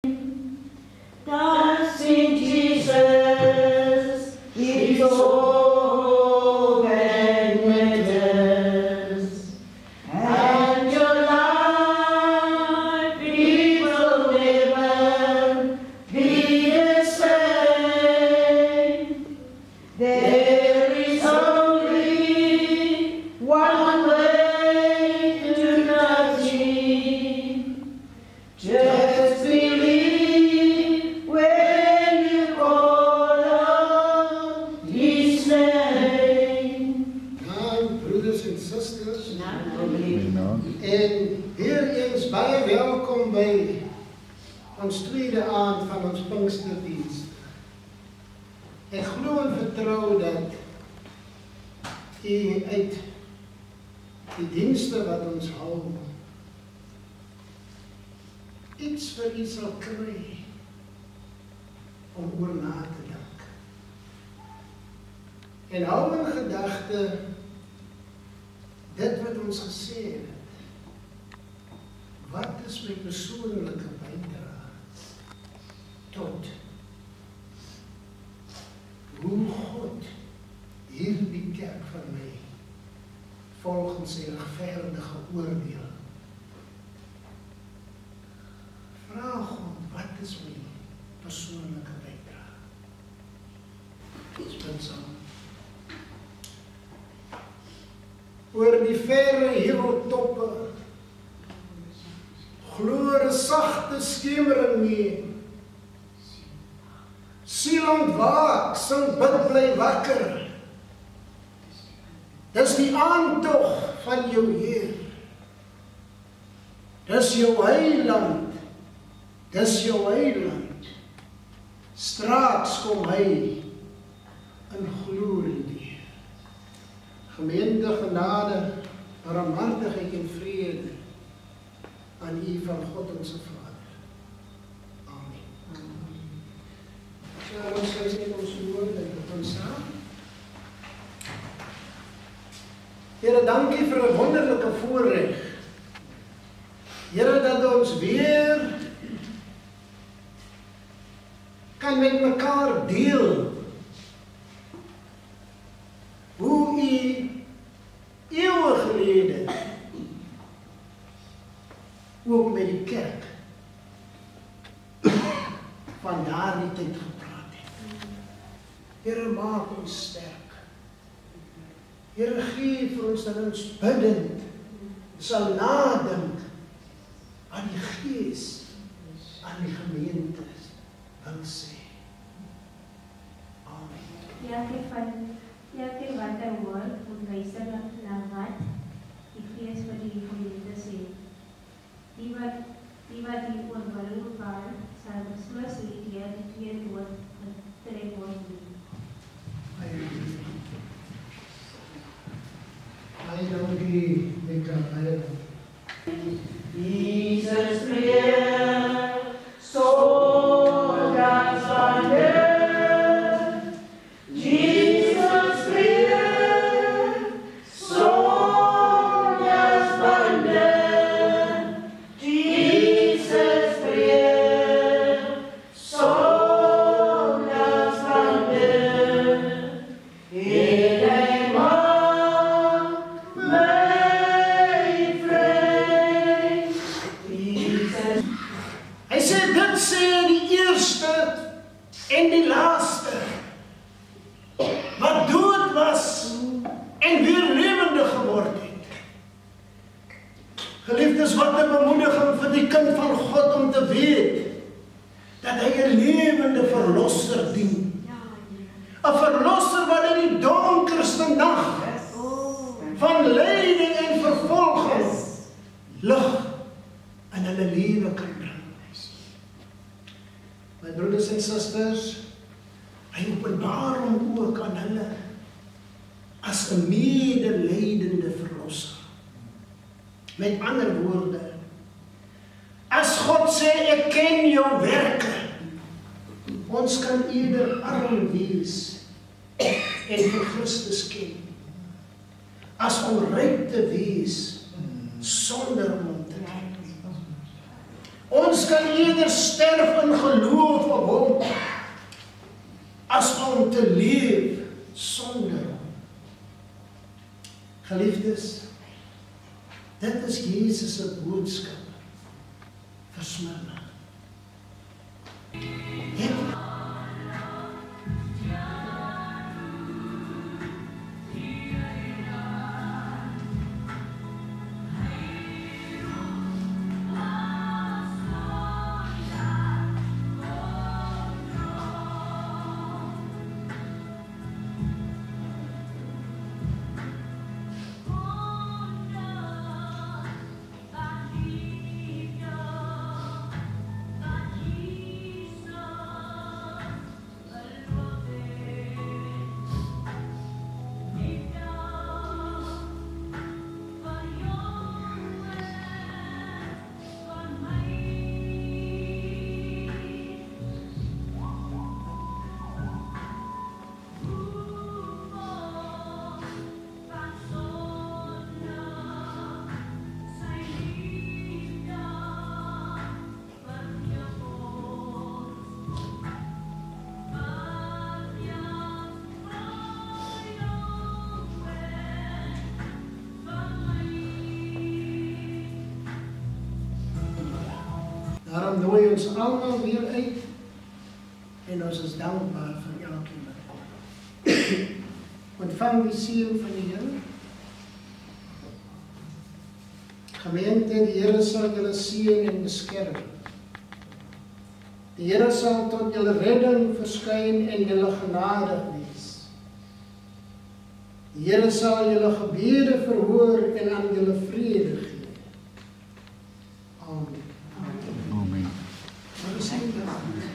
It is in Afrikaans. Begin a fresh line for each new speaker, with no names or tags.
That's in Jesus, His hope and matters, and your life it will never be the same. There is only one way to nothing. Just believe when you call on His name.
Broeders en susters,
Amen.
en weer eens baie welkom by ons tweede aand van ons Pinksterdiens. Ek glo en vertrou dat u uit die dienste wat ons hou, iets vir u sal kry om oor na te dink. En hou in gedagte dit wat ons gesê het. Wat is my persoonlike bydrae tot hoe God hierdie kerk van my volgens sy regverdige oordeel. Vra God, wat is my persoonlike bydrae? Ons bid saam. Oor die verre hemeltoppe gloor 'n sagte skemering neer. Siel ontwaak, sing bid bly wakker. Dis die aantog van jou Heer. Dis jou heiland. Dis jou heiland. Straks kom hy in glorie weer. Gemeente genade, barmhartigheid en vrede aan u van God onze Vader. Amen. So, ons sluit net ons woord en ons saam. Here, dankie vir 'n wonderlike voorreg. Here, dat ons weer kan met mekaar deel hoe u eeue gelede ook met die kerk van daardie tyd gepraat het. Here, maak ons sterk. Here, gee vir ons dat ons biddend sal nadink aan die Gees, aan die gemeente wil sê. Amen.
Elke wat hy hoor, moet luister na wat die Gees vir die gemeente sê. Die wat die oorwinning bepaal, sal beslis nie deur die twee dood getrek word nie.
Baie dankie, Mika. Baie dankie.
Jesus prayer, so that's wonder. Jesus prayer, so that's wonder. Jesus prayer, so that's wonder.
Hy sê dit sê die eerste en die laaste wat dood was en weer lewendig geword het. Geliefdes, wat 'n bemoediging vir die kind van God om te weet dat hy 'n lewende verlosser dien. 'n Verlosser wat in die donkerste nag van lyding en vervolging lig in hulle lewe kan bring. My broeders en susters, hy openbaar hom ook aan hulle as 'n medelydende verlosser. Met ander woorde, as God sê, ek ken jou werke, ons kan eerder arm wees en vir Christus ken, as om ryk te wees sonder hom te ken. Ons kan eerder sterf in geloof op hom, as om te leef sonder hom. Geliefdes, dit is Jesus se boodskap vir Smyrna. Daarom nooi ons allemaal weer uit en ons is dankbaar vir elkeen wat kom. Ontvang die seën van die Here. Gemeente, die Here sal julle seën en beskerm. Die Here sal tot julle redding verskyn en julle genadig wees. Die Here sal julle gebede verhoor en aan julle vrede gee. Amen.
Amen.
Wat is dit?